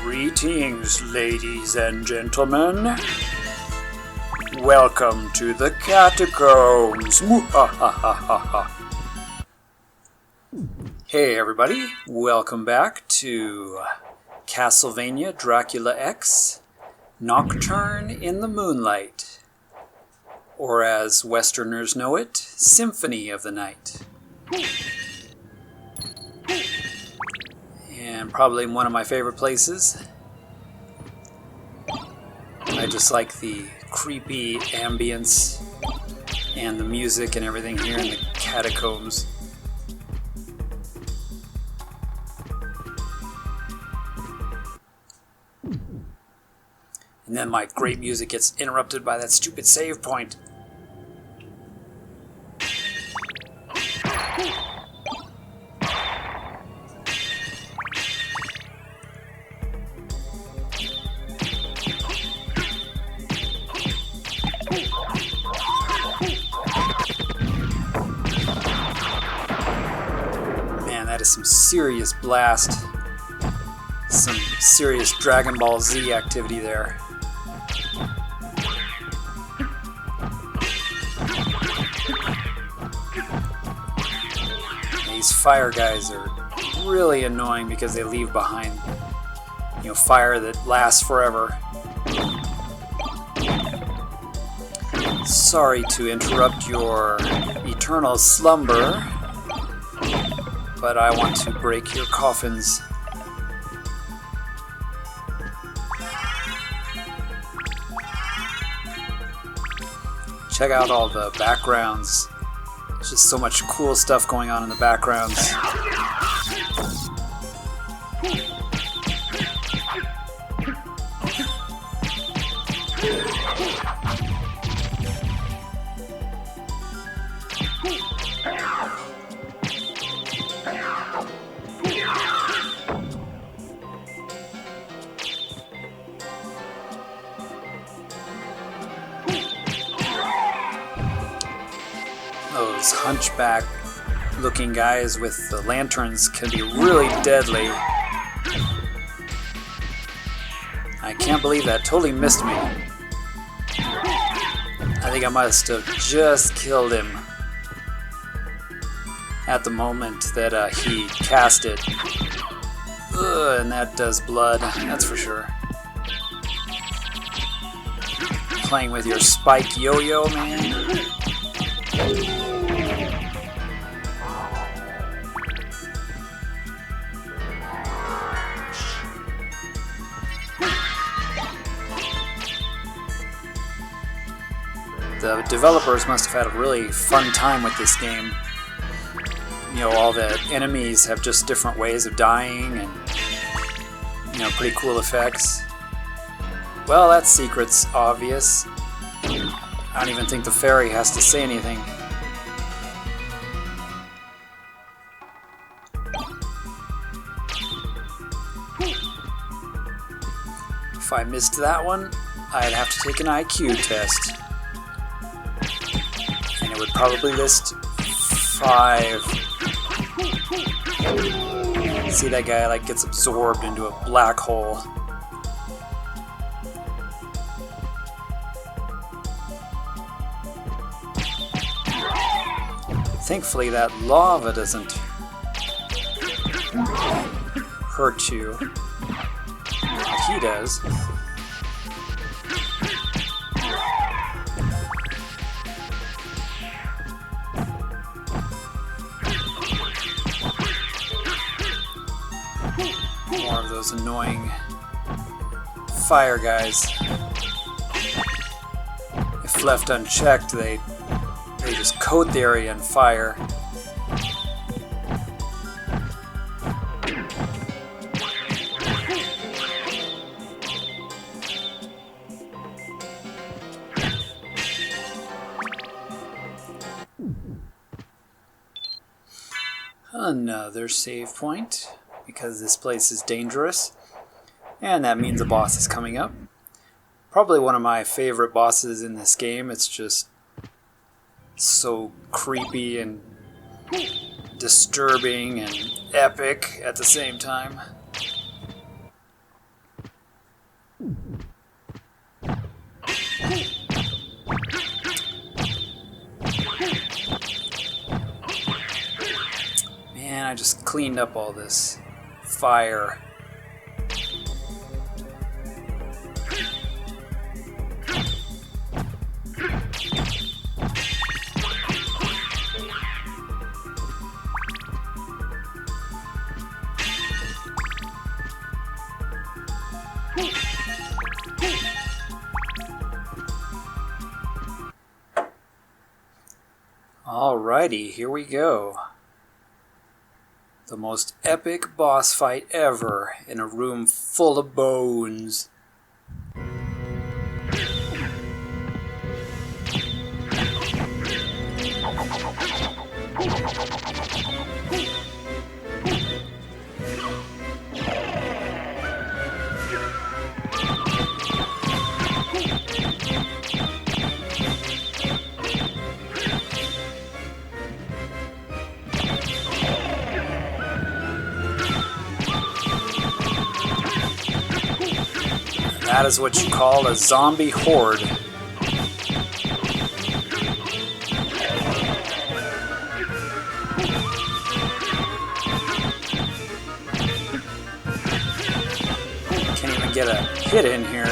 Greetings, ladies and gentlemen. Welcome to the Catacombs. Hey everybody, welcome back to Castlevania Dracula X, Nocturne in the Moonlight, or as Westerners know it, Symphony of the Night. And probably one of my favorite places. I just like the creepy ambience and the music and everything here in the Catacombs. And then my great music gets interrupted by that stupid save point. Man, that is some serious blast. Some serious Dragon Ball Z activity there. These fire guys are really annoying because they leave behind, fire that lasts forever. Sorry to interrupt your eternal slumber, but I want to break your coffins. Check out all the backgrounds. There's just so much cool stuff going on in the backgrounds. Those hunchback looking guys with the lanterns can be really deadly. I can't believe that totally missed me. I think I must have just killed him at the moment that he cast it. Ugh, and that does blood, that's for sure. Playing with your spike yo-yo, man. The developers must have had a really fun time with this game. All the enemies have just different ways of dying and, pretty cool effects. Well, that secret's obvious. I don't even think the fairy has to say anything. If I missed that one, I'd have to take an IQ test. And it would probably list 5. See, that guy gets absorbed into a black hole. Thankfully, that lava doesn't hurt you like he does. More of those annoying fire guys. If left unchecked, they just coat the area in fire. Another save point, because this place is dangerous, and that means a boss is coming up. Probably one of my favorite bosses in this game. It's just so creepy and disturbing and epic at the same time. I just cleaned up all this fire. Alrighty, here we go. The most epic boss fight ever in a room full of bones. That is what you call a zombie horde. Can't even get a hit in here.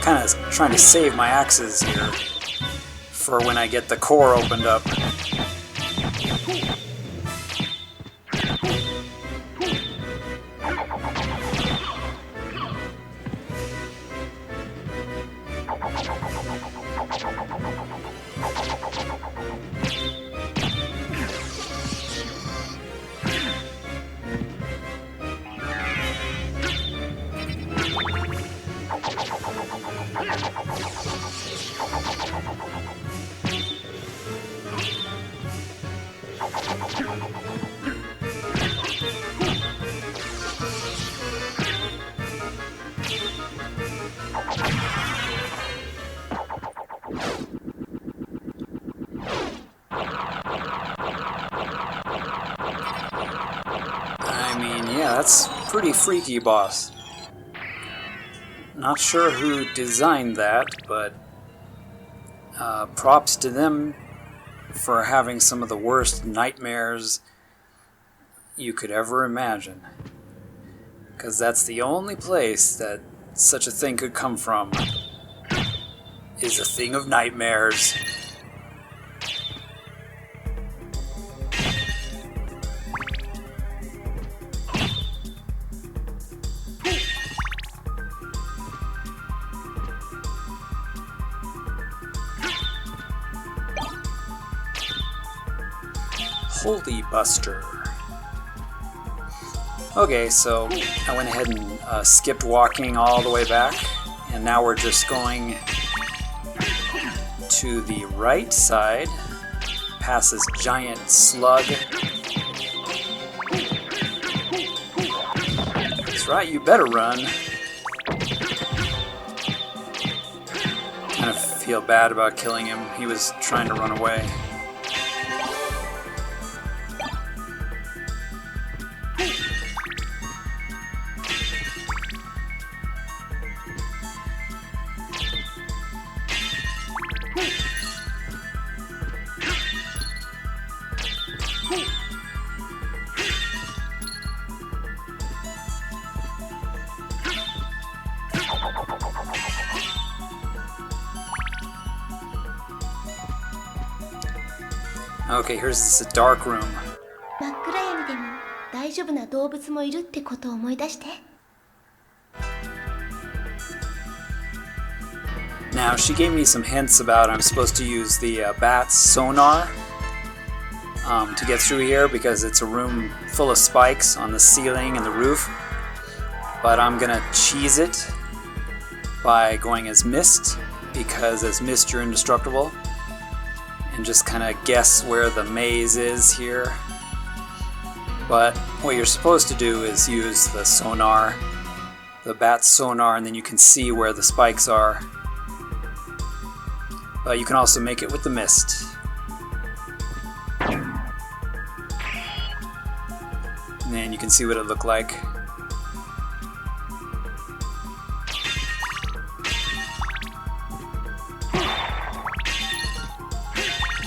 Kind of trying to save my axes here for when I get the core opened up. Yeah, that's pretty freaky, boss. Not sure who designed that, but props to them for having some of the worst nightmares you could ever imagine. Because that's the only place that such a thing could come from, is a thing of nightmares. Holy Buster. Okay, so I went ahead and skipped walking all the way back, and now we're just going to the right side, past this giant slug. That's right, you better run. Kind of feel bad about killing him. He was trying to run away. Okay, here's this dark room. 真っ暗闇でも大丈夫な動物もいるってことを思い出して。 Now, she gave me some hints about I'm supposed to use the bat's sonar to get through here because it's a room full of spikes on the ceiling and the roof. But I'm gonna cheese it by going as Mist, because as Mist you're indestructible. And just kind of guess where the maze is here. But what you're supposed to do is use the sonar, the bat's sonar, and then you can see where the spikes are. But you can also make it with the Mist. And then you can see what it looked like.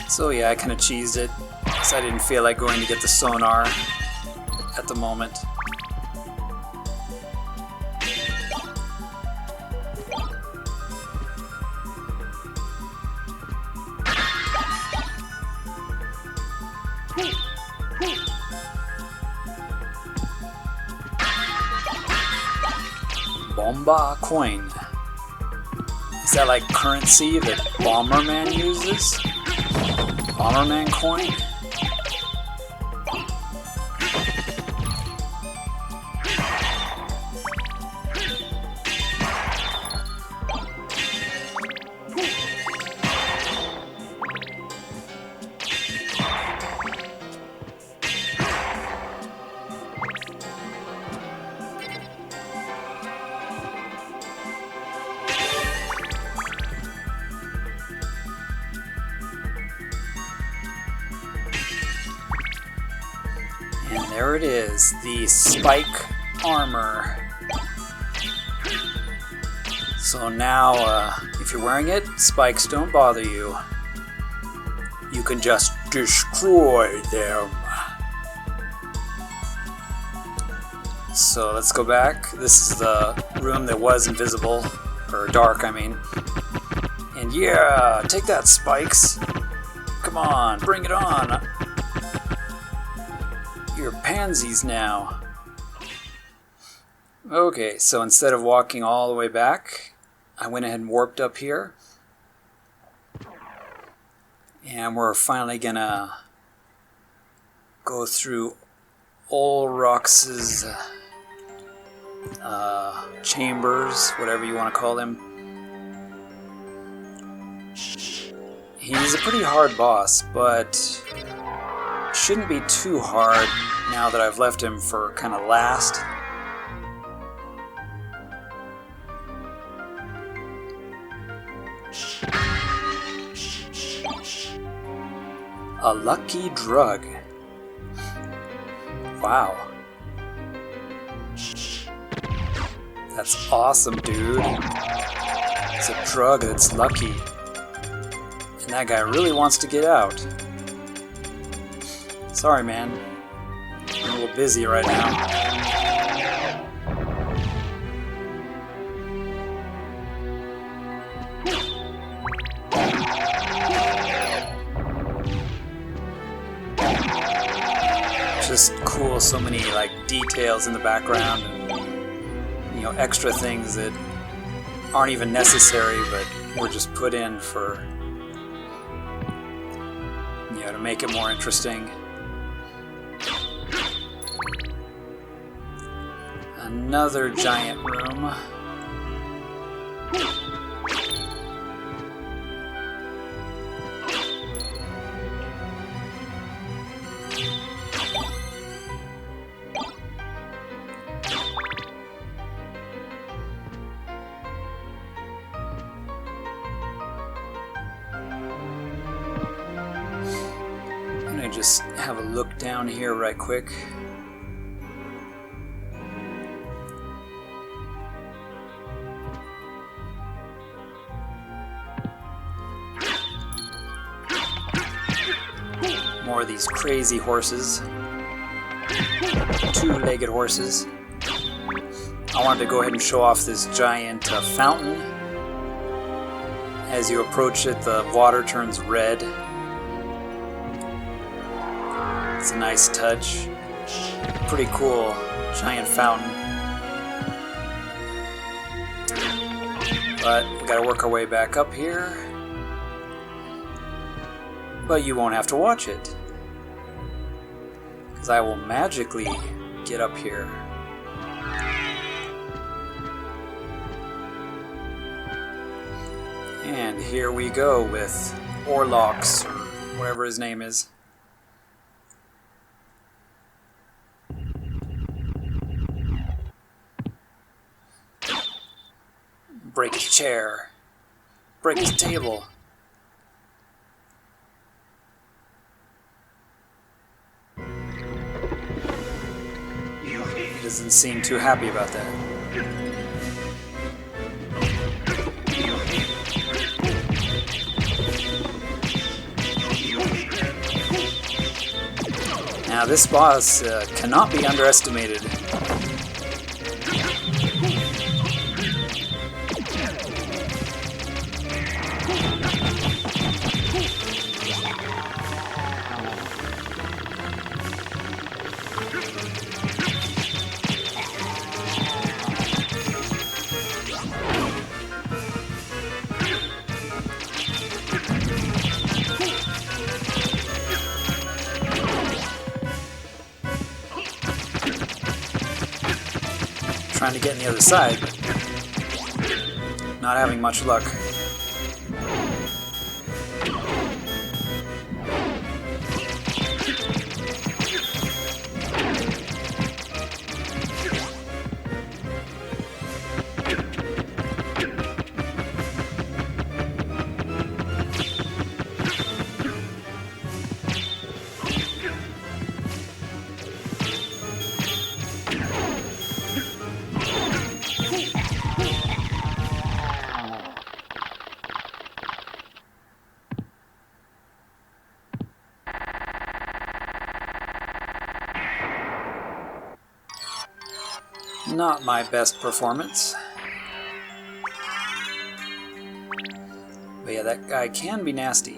So yeah, I kind of cheesed it because I didn't feel like going to get the sonar at the moment. Bomba coin. Is that like currency that Bomberman uses? Bomberman coin? And there it is, the spike armor. So now, if you're wearing it, spikes don't bother you. You can just destroy them. So let's go back. This is the room that was invisible, or dark, I mean. And yeah, take that, spikes. Come on, bring it on. You're pansies now. Okay, so instead of walking all the way back, I went ahead and warped up here. And we're finally gonna go through Orlox's chambers, whatever you want to call them. He's a pretty hard boss, but shouldn't be too hard now that I've left him for kind of last. A lucky drug. Wow. That's awesome, dude. It's a drug that's lucky. And that guy really wants to get out. Sorry, man. I'm a little busy right now. Just cool, so many like details in the background and, you know, extra things that aren't even necessary but were just put in for, you know, to make it more interesting. Another giant room. I'm gonna just have a look down here right quick. More of these crazy horses. Two-legged horses. I wanted to go ahead and show off this giant fountain. As you approach it, the water turns red. It's a nice touch. Pretty cool giant fountain. But we gotta work our way back up here. But you won't have to watch it, because I will magically get up here. And here we go with Orlox, or whatever his name is. Break his chair. Break his table. He doesn't seem too happy about that. Now this boss cannot be underestimated. Trying to get on the other side, but not having much luck. Not my best performance. But yeah, that guy can be nasty.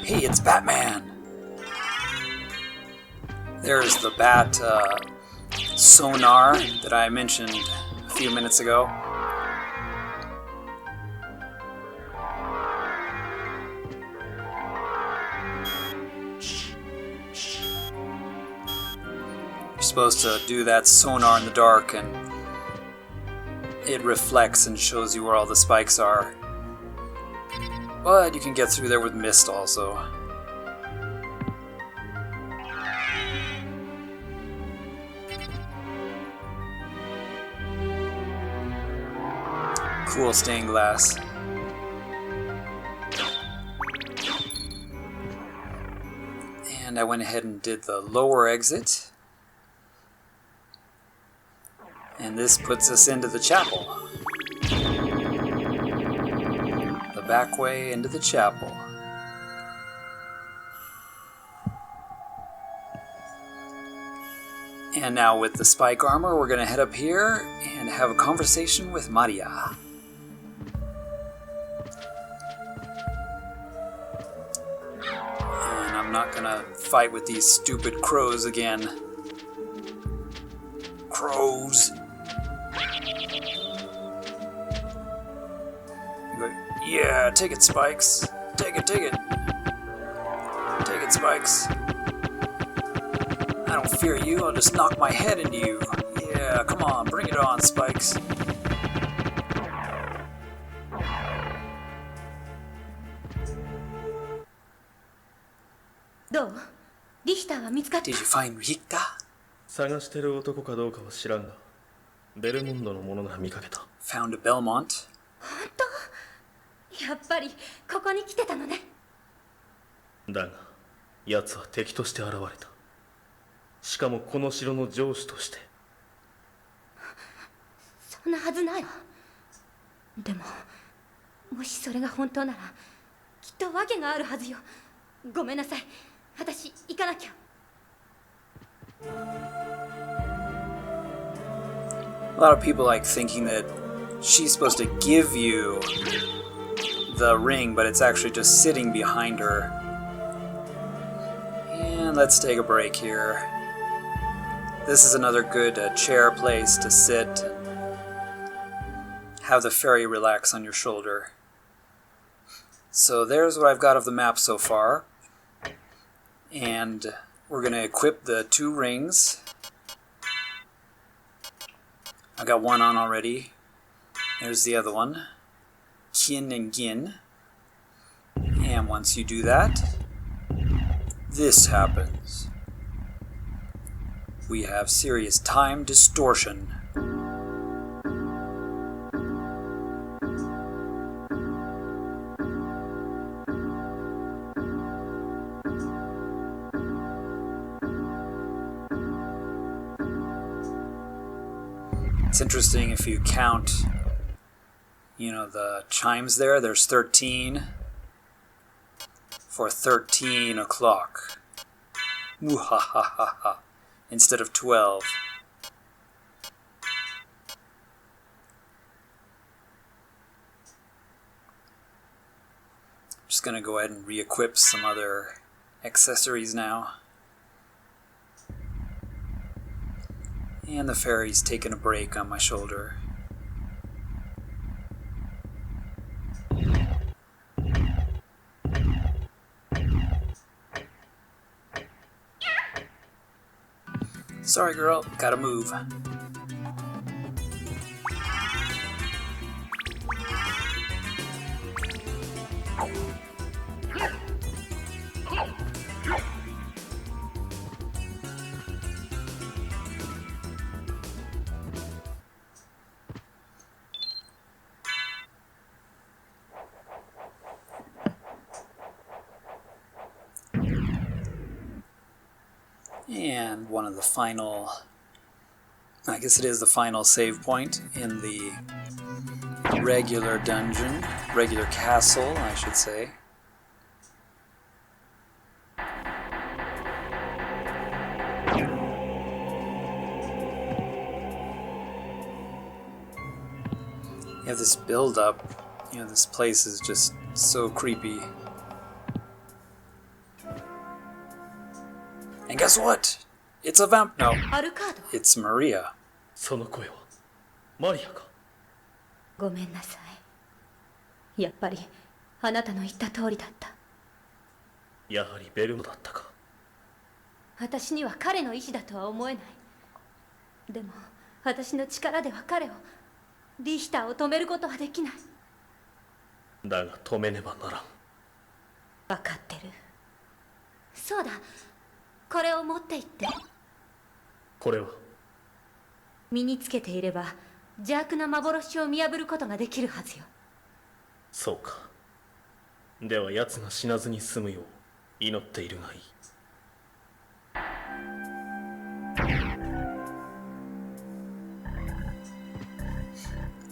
Hey, it's Batman! There's the bat sonar that I mentioned a few minutes ago. You're supposed to do that sonar in the dark and it reflects and shows you where all the spikes are. But you can get through there with mist also. Cool stained glass. And I went ahead and did the lower exit. And this puts us into the chapel. The back way into the chapel. And now with the spike armor, we're going to head up here and have a conversation with Maria. And I'm not going to fight with these stupid crows again. Crows. Yeah, take it, Spikes. Take it, take it. Take it, Spikes. I don't fear you, I'll just knock my head into you. Yeah, come on, bring it on, Spikes. Did you find Richter? 探してる男かどうかは知らんが、ベルモンドのものなら見かけた。Found a Belmont. 本当？やっぱりここに来てたのね。だが、奴は敵として現れた。しかもこの城の城主として。そんなはずないわ。でも、もしそれが本当なら、きっと訳があるはずよ。ごめんなさい。私行かなきゃ。A lot of people like thinking that she's supposed to give you the ring, but it's actually just sitting behind her. And let's take a break here. This is another good chair place to sit and have the fairy relax on your shoulder. So there's what I've got of the map so far. And we're going to equip the 2 rings. I got one on already. There's the other one. Kin and Gin. And once you do that, this happens. We have serious time distortion. It's interesting if you count, the chimes there. There's 13 for 13 o'clock. Muhahaha. Instead of 12. Just gonna go ahead and re-equip some other accessories now. And the fairy's taking a break on my shoulder. Sorry girl, gotta move. And one of the final, I guess it is the final save point in the regular dungeon, regular castle, I should say. You have this build up, this place is just so creepy. And guess what? It's a vamp. No, it's Maria. その声はマリアか。ごめんなさい。やっぱりあなたの言った通りだった。やはりベルモだったか。私には彼の意志だとは思えない。でも私の力では彼を、リヒターを止めることはできない。だが止めねばならん。分かってる。そうだ。これを持って行って。これは身につけていれば邪悪な幻を見破ることができるはずよ。そうか。では奴が死なずに済むよう祈っているがいい。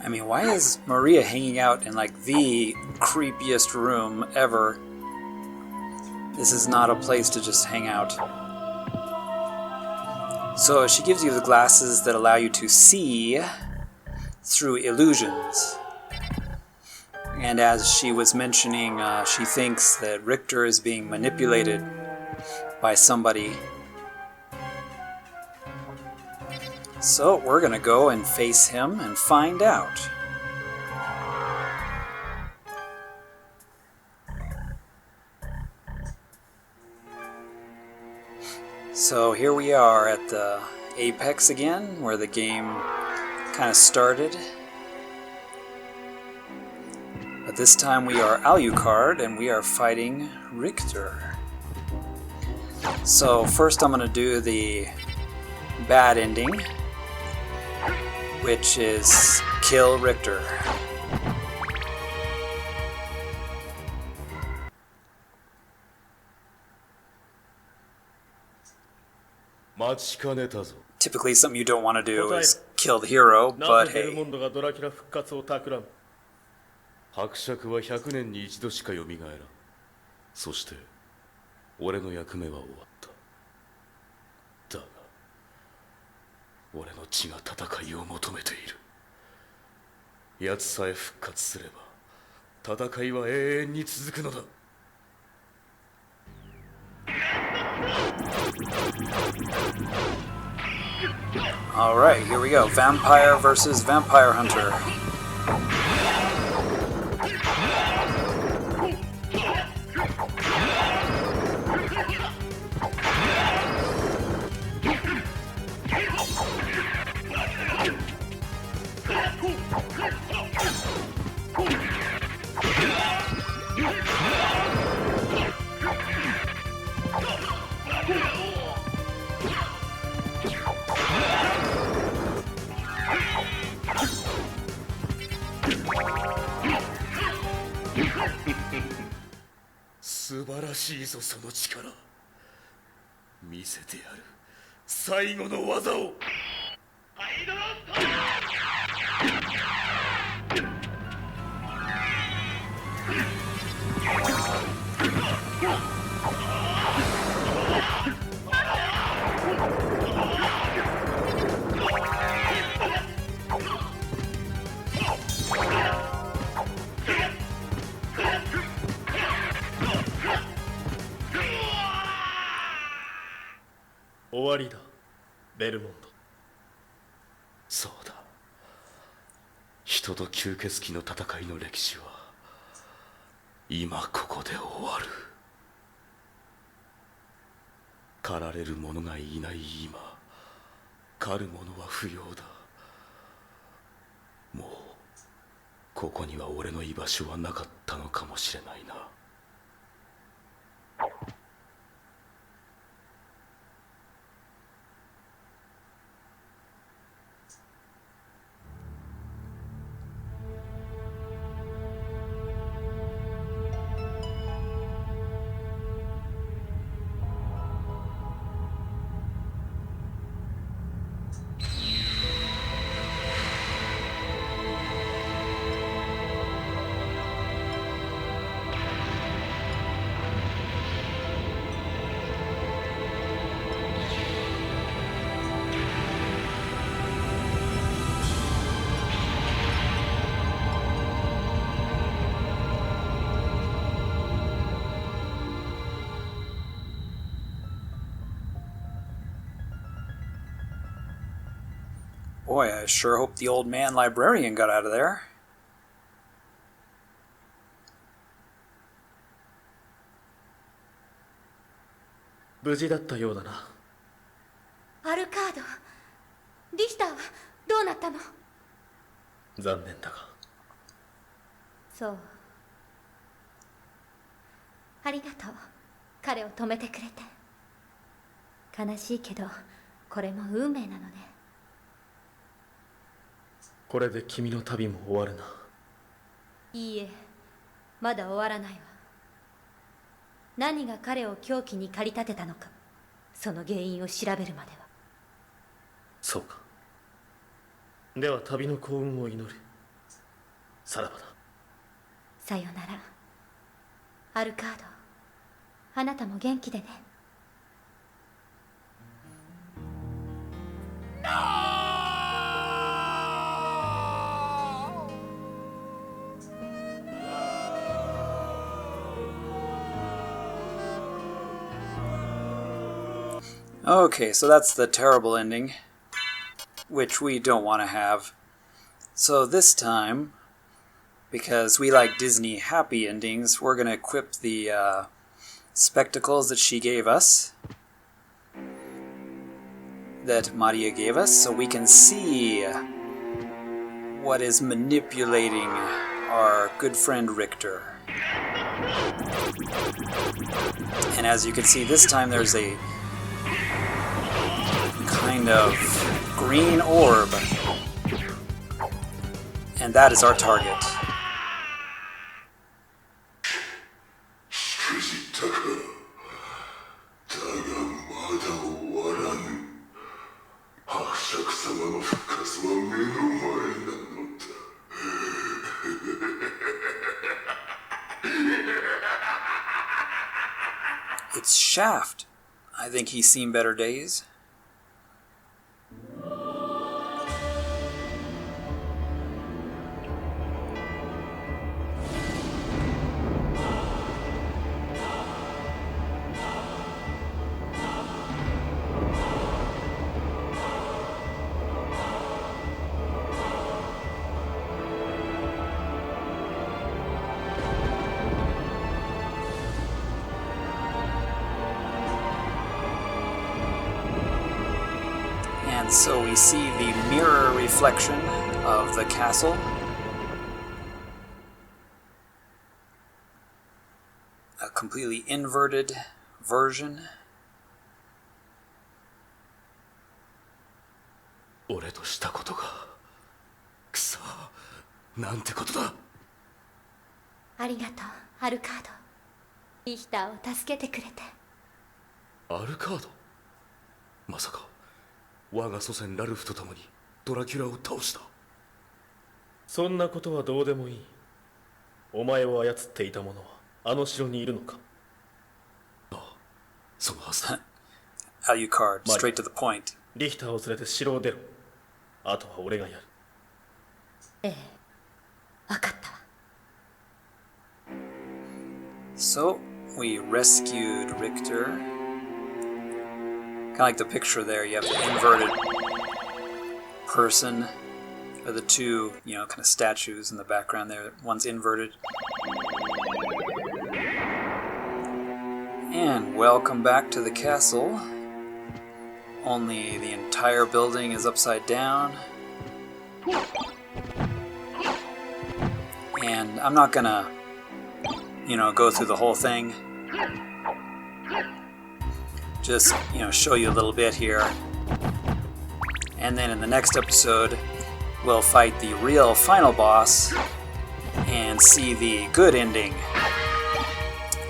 I mean, why is Maria hanging out in like the creepiest room ever? This is not a place to just hang out. So she gives you the glasses that allow you to see through illusions. And as she was mentioning, she thinks that Richter is being manipulated by somebody. So we're gonna go and face him and find out. So here we are at the apex again, where the game kind of started. But this time we are Alucard and we are fighting Richter. So first I'm going to do the bad ending, which is kill Richter. Typically something you don't want to do is kill the hero, but hey. 伯爵は100年に一度しか蘇らん。そして俺の役目は終わった。だが俺の血が戦いを求めている。奴さえ復活すれば戦いは永遠に続くのだ。Alright, here we go. Vampire versus Vampire Hunter.素晴らしいぞ、その力。見せてやる最後の技を。終わりだ、ベルモンド。そうだ、人と吸血鬼の戦いの歴史は今ここで終わる。狩られる者がいない今、狩る者は不要だ。もうここには俺の居場所はなかったのかもしれないな。Boy, I sure hope the old man librarian got out of there. 無事だったようだな。アルカード、リヒターはどうなったの？残念だが。そう。ありがとう、彼を止めてくれて。悲しいけどこれも運命なのね。これで君の旅も終わるな。いいえ、まだ終わらないわ。何が彼を狂気に駆り立てたのか、その原因を調べるまでは。そうか。では旅の幸運を祈る。さらばだ。さよなら、アルカード。あなたも元気でね。Okay, so that's the terrible ending, which we don't want to have. So this time, because we like Disney happy endings, we're going to equip the spectacles that she gave us, that Maria gave us, so we can see what is manipulating our good friend Richter. And as you can see, this time there's a kind of green orb, and that is our target. It's Shaft. I think he's seen better days. And so we see the mirror reflection of the castle. A completely inverted version. 俺としたことがくそなんてことだ。ありがとうアルカード。リヒターを助けてくれて。アルカード、まさか我が祖先ラルフと共にドラキュラを倒した。そんなことはどうでもいい。お前を操っていた者はあの城にいるのか。ああ、そのはずだ。Alucard, straight to the point. リヒターを連れて城を出ろ。あとは俺がやる。ええ、わかったわ。So, we rescued Richter. Kind of like the picture there, you have the inverted person, or the two, kind of statues in the background there. One's inverted. And welcome back to the castle. Only the entire building is upside down. And I'm not gonna, go through the whole thing. Just, show you a little bit here. And then in the next episode, we'll fight the real final boss and see the good ending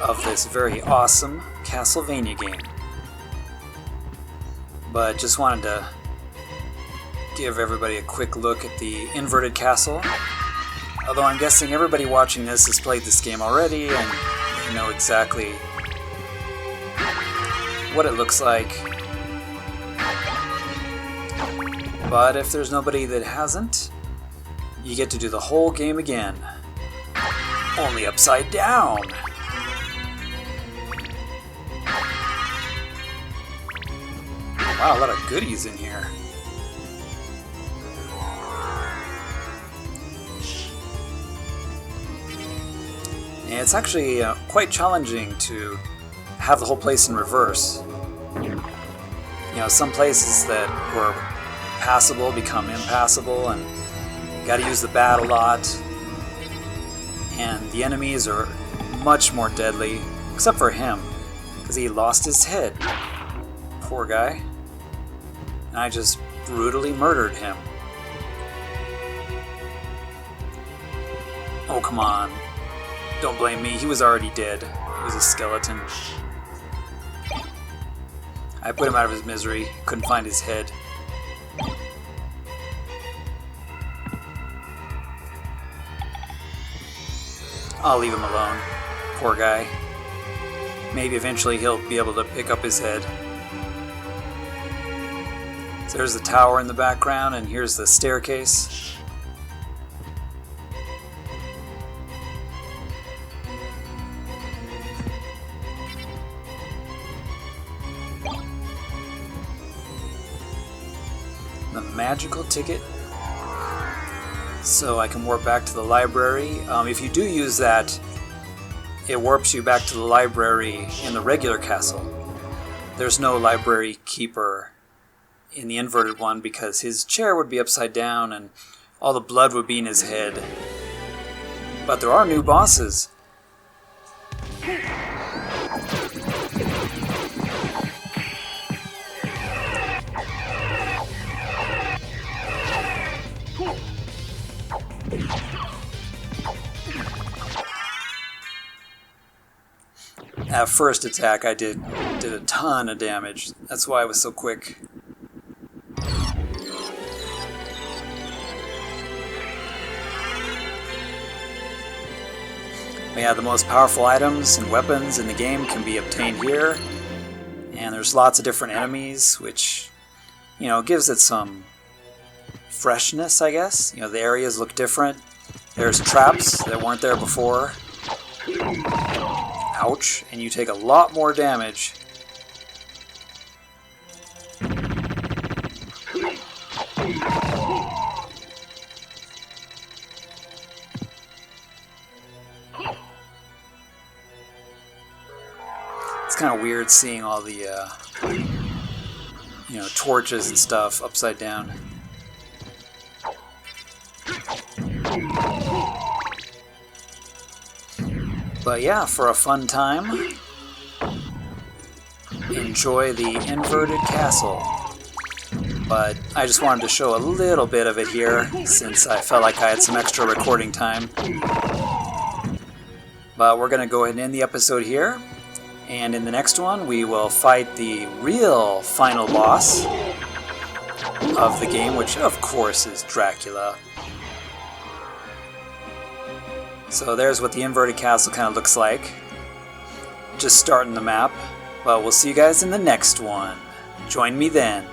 of this very awesome Castlevania game. But just wanted to give everybody a quick look at the inverted castle. Although I'm guessing everybody watching this has played this game already and you know exactly what it looks like. But if there's nobody that hasn't, you get to do the whole game again. Only upside down! Wow, a lot of goodies in here. And it's actually quite challenging to have the whole place in reverse. Some places that were passable become impassable, and you gotta use the bat a lot. And the enemies are much more deadly, except for him, because he lost his head. Poor guy. And I just brutally murdered him. Oh, come on. Don't blame me, he was already dead. He was a skeleton. I put him out of his misery, couldn't find his head. I'll leave him alone. Poor guy. Maybe eventually he'll be able to pick up his head. So there's the tower in the background, and here's the staircase. The magical ticket. So I can warp back to the library. If you do use that, it warps you back to the library in the regular castle. There's no library keeper in the inverted one because his chair would be upside down and all the blood would be in his head. But there are new bosses. At first attack I did a ton of damage. That's why I was so quick. But yeah, the most powerful items and weapons in the game can be obtained here. And there's lots of different enemies, which, gives it some freshness, I guess. The areas look different. There's traps that weren't there before. Ouch, and you take a lot more damage. It's kind of weird seeing all the you know, torches and stuff upside down. But yeah, for a fun time, enjoy the inverted castle. But I just wanted to show a little bit of it here, since I felt like I had some extra recording time. But we're going to go ahead and end the episode here. And in the next one, we will fight the real final boss of the game, which of course is Dracula. So there's what the inverted castle kind of looks like. Just starting the map. But we'll see you guys in the next one. Join me then.